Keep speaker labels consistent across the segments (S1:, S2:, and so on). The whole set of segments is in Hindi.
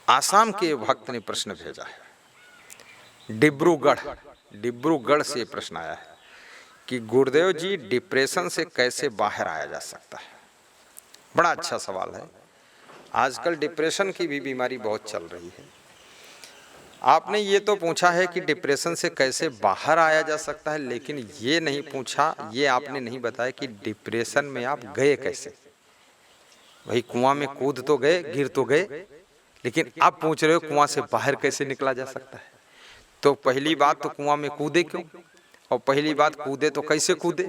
S1: आसाम के भक्त ने प्रश्न भेजा है, डिब्रूगढ़ से प्रश्न आया है कि गुरुदेव जी डिप्रेशन से कैसे बाहर आया जा सकता है। बड़ा अच्छा सवाल है। आजकल डिप्रेशन की भी बीमारी बहुत चल रही है। आपने ये तो पूछा है कि डिप्रेशन से कैसे बाहर आया जा सकता है, लेकिन ये नहीं पूछा, ये आपने नहीं बताया कि डिप्रेशन में आप गए कैसे। वही कुआं में कूद तो गए, गिर तो गए, लेकिन आप पूछ रहे हो कुआं से बाहर कैसे निकला जा सकता है। तो पहली बात तो कुआं में कूदे क्यों, और पहली बात कूदे तो कैसे कूदे,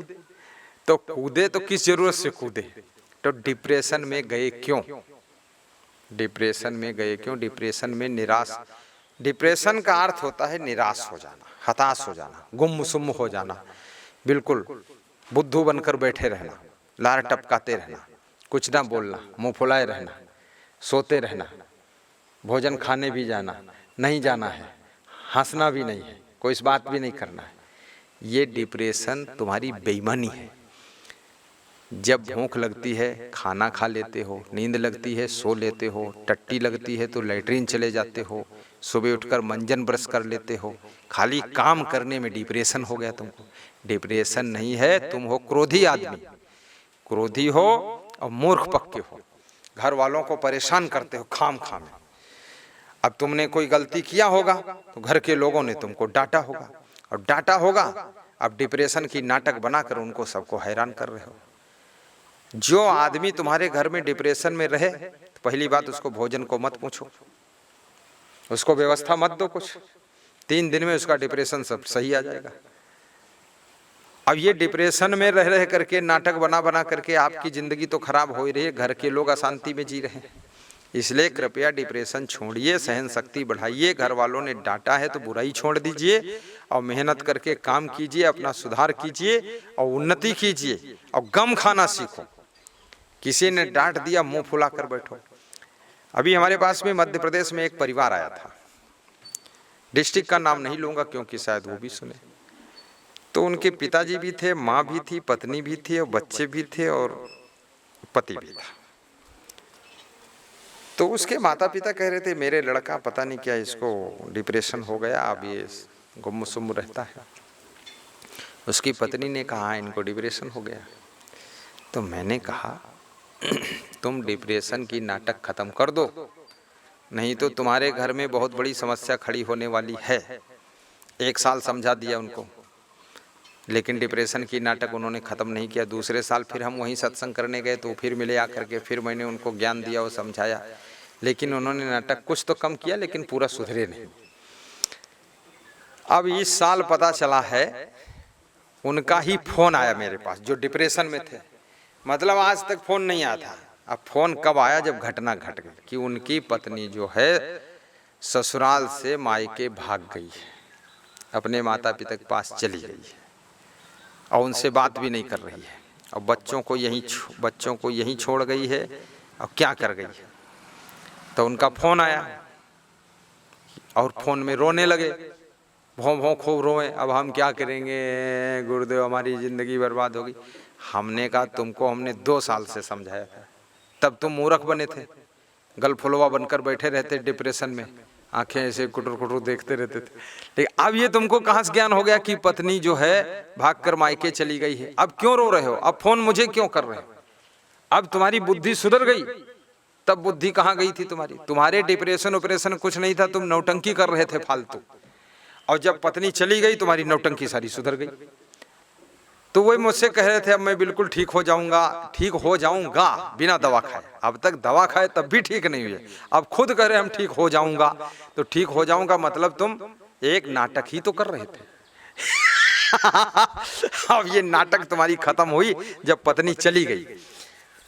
S1: तो कूदे तो किस जरूरत से कूदे, तो डिप्रेशन में गए क्यों, डिप्रेशन में गए क्यों। डिप्रेशन में डिप्रेशन का अर्थ होता है निराश हो जाना, हताश हो जाना, गुम हो जाना, बिल्कुल बुद्धू बनकर बैठे रहना, लार टपकाते रहना, कुछ ना बोलना, मुंह फुलाए रहना, सोते रहना, भोजन खाने भी जाना नहीं जाना है, हंसना भी नहीं है, कोई इस बात भी नहीं करना है। ये डिप्रेशन तुम्हारी बेईमानी है। जब भूख लगती है खाना खा लेते हो, नींद लगती है सो लेते हो, टट्टी लगती है तो लैट्रीन चले जाते हो, सुबह उठकर मंजन ब्रश कर लेते हो, खाली काम करने में डिप्रेशन हो गया तुमको। डिप्रेशन नहीं है, तुम हो क्रोधी आदमी, क्रोधी हो और मूर्ख पक्के हो, घर वालों को परेशान करते हो खाम खाम। अब तुमने कोई गलती किया होगा तो घर के लोगों ने तुमको डांटा होगा, और डांटा होगा अब डिप्रेशन की नाटक बनाकर उनको सबको हैरान कर रहे हो। जो आदमी तुम्हारे घर में डिप्रेशन में रहे, तो पहली बात उसको भोजन को मत पूछो, उसको व्यवस्था मत दो कुछ, 3 दिन में उसका डिप्रेशन सब सही आ जाएगा। अब ये डिप्रेशन में रह करके नाटक बना बना करके आपकी जिंदगी तो खराब हो ही रही है, घर के लोग अशांति में जी रहे हैं। इसलिए कृपया डिप्रेशन छोड़िए, सहन शक्ति बढ़ाइए। घर वालों ने डांटा है तो बुराई छोड़ दीजिए और मेहनत करके काम कीजिए, अपना सुधार कीजिए और उन्नति कीजिए, और गम खाना सीखो। किसी ने डांट दिया मुंह फुला कर बैठो। अभी हमारे पास में मध्य प्रदेश में एक परिवार आया था, डिस्ट्रिक्ट का नाम नहीं लूंगा क्योंकि शायद वो भी सुने। तो उनके पिताजी भी थे, माँ भी थी, पत्नी भी थी और बच्चे भी थे और पति भी था। तो उसके माता पिता कह रहे थे मेरे लड़का पता नहीं क्या इसको डिप्रेशन हो गया, अब ये गुम रहता है। उसकी पत्नी ने कहा इनको डिप्रेशन हो गया। तो मैंने कहा तुम डिप्रेशन की नाटक खत्म कर दो, नहीं तो तुम्हारे घर में बहुत बड़ी समस्या खड़ी होने वाली है। 1 साल समझा दिया उनको, लेकिन डिप्रेशन की नाटक उन्होंने ख़त्म नहीं किया। दूसरे साल फिर हम वहीं सत्संग करने गए तो फिर मिले आकर के, फिर मैंने उनको ज्ञान दिया और समझाया, लेकिन उन्होंने नाटक कुछ तो कम किया लेकिन पूरा सुधरे नहीं। अब इस साल पता चला है उनका ही फोन आया मेरे पास, जो डिप्रेशन में थे। मतलब आज तक फोन नहीं आया था, अब फोन कब आया जब घटना घट गई कि उनकी पत्नी जो है ससुराल से मायके भाग गई है, अपने माता पिता के पास चली गई है और उनसे बात भी नहीं कर रही है, और बच्चों को यहीं छोड़ गई है और क्या कर गई है। तो उनका फोन आया और फोन में रोने लगे, भों भों खूब रोए। अब हम क्या करेंगे गुरुदेव, हमारी जिंदगी बर्बाद होगी। हमने कहा तुमको हमने 2 साल से समझाया था, तब तुम मूर्ख बने थे, गलफुलवा बनकर बैठे रहते डिप्रेशन में, आंखें ऐसे कुटुर कुटुर देखते रहते थे। लेकिन अब ये तुमको कहाँ से ज्ञान हो गया कि पत्नी जो है भागकर मायके चली गई है। अब क्यों रो रहे हो, अब फोन मुझे क्यों कर रहे हो। अब तुम्हारी बुद्धि सुधर गई, तब बुद्धि कहाँ गई थी तुम्हारी। तुम्हारे डिप्रेशन ऑपरेशन कुछ नहीं था, तुम नौटंकी कर रहे थे फालतू, और जब पत्नी चली गई तुम्हारी नौटंकी सारी सुधर गई। तो वही मुझसे कह रहे थे अब मैं बिल्कुल ठीक हो जाऊंगा बिना दवा खाए। अब तक दवा खाए तब भी ठीक नहीं हुए, अब खुद कह रहे हम ठीक हो जाऊंगा। तो ठीक हो जाऊंगा मतलब तुम एक नाटक ही तो कर रहे थे। अब ये नाटक तुम्हारी खत्म हुई जब पत्नी चली गई।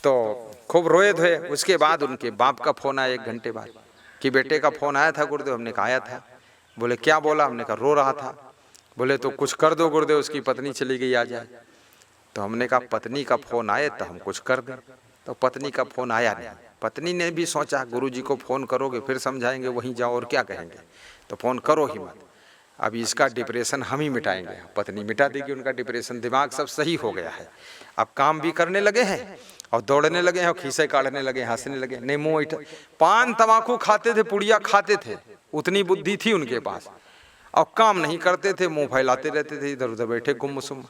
S1: तो खूब रोए धोए। उसके बाद उनके बाप का फोन आया 1 घंटे बाद कि बेटे का फोन आया था गुरुदेव। हमने कहा आया था। बोले क्या बोला। हमने कहा रो रहा था। बोले तो कुछ कर दो गुरुदेव, उसकी पत्नी चली गई, आ जाए। तो हमने कहा पत्नी का फोन आए तो हम कुछ कर दें। तो पत्नी का फोन आया नहीं। पत्नी ने भी सोचा गुरुजी को फोन करोगे फिर समझाएंगे, वहीं जाओ और क्या कहेंगे, तो फोन करो ही मत। अब इसका डिप्रेशन हम ही मिटाएंगे। पत्नी मिटा देगी उनका डिप्रेशन, दिमाग सब सही हो गया है, अब काम भी करने लगे हैं और दौड़ने लगे हैं और खीसे काटने लगे, हंसने लगे, नहीं मुंह इठ। पान तमाकू खाते थे, पुड़िया खाते थे, उतनी बुद्धि थी उनके पास, और काम नहीं करते थे, मुंह फैलाते रहते थे, इधर उधर बैठे गुमसुम।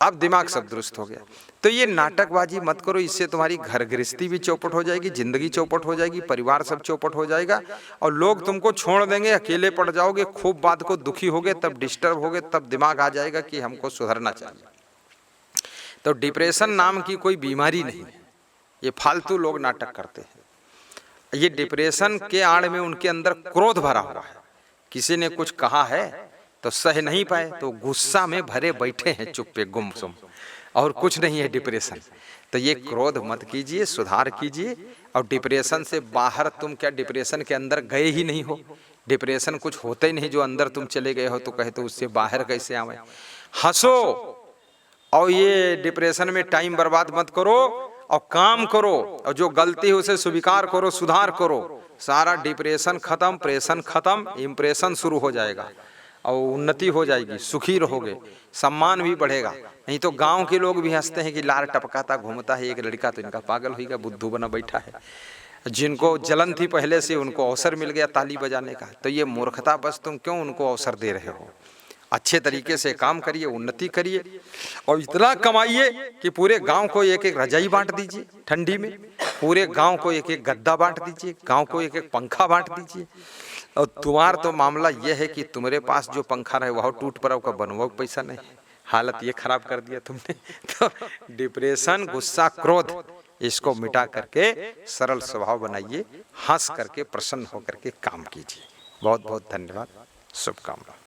S1: अब दिमाग सब दुरुस्त हो गया। तो ये नाटकबाजी मत करो, इससे तुम्हारी घर गृहस्थी भी चौपट हो जाएगी, जिंदगी चौपट हो जाएगी, परिवार सब चौपट हो जाएगा, और लोग तुमको छोड़ देंगे, अकेले पड़ जाओगे, खूब बात को दुखी होगे, तब डिस्टर्ब होगे, तब दिमाग आ जाएगा कि हमको सुधरना चाहिए। तो डिप्रेशन नाम की कोई बीमारी नहीं है, ये फालतू लोग नाटक करते हैं। ये डिप्रेशन के आड़ में उनके अंदर क्रोध भरा हुआ है, किसी ने कुछ कहा है तो सह नहीं पाए, तो गुस्सा में भरे बैठे हैं चुप्पे गुमसुम, और कुछ नहीं है डिप्रेशन। तो ये क्रोध मत कीजिए, सुधार कीजिए, और डिप्रेशन से बाहर, तुम क्या डिप्रेशन के अंदर गए ही नहीं हो? डिप्रेशन कुछ होता ही नहीं, जो अंदर तुम चले गए हो तो कहे तो उससे बाहर कैसे आवे? हंसो, और ये डिप्रेशन में टाइम बर्बाद मत करो, और काम करो, और जो गलती है उसे स्वीकार करो, सुधार करो, सारा डिप्रेशन खत्म, प्रेशन खत्म, इम्प्रेशन शुरू हो जाएगा, और उन्नति हो जाएगी, सुखी रहोगे, सम्मान भी बढ़ेगा। नहीं तो गांव के लोग भी हंसते हैं कि लार टपकाता घूमता है एक लड़का, तो इनका पागल होगा, बुद्धू बना बैठा है। जिनको जलन थी पहले से, उनको अवसर मिल गया ताली बजाने का, तो ये मूर्खता, बस तुम क्यों उनको अवसर दे रहे हो? अच्छे तरीके से काम करिए, उन्नति करिए, और इतना कमाइए कि पूरे गांव को एक एक रजाई बांट दीजिए ठंडी में, पूरे गांव को एक एक गद्दा बांट दीजिए, गांव को एक एक पंखा बांट दीजिए। और तुम्हारा तो मामला यह है कि तुम्हारे पास जो पंखा रहे वह टूट पड़ा, का बनवा पैसा नहीं, हालत ये खराब कर दिया तुमने। तो डिप्रेशन, गुस्सा, क्रोध, इसको मिटा करके सरल स्वभाव बनाइए, हंस करके, प्रसन्न होकर के काम कीजिए। बहुत बहुत धन्यवाद, शुभकामनाएं।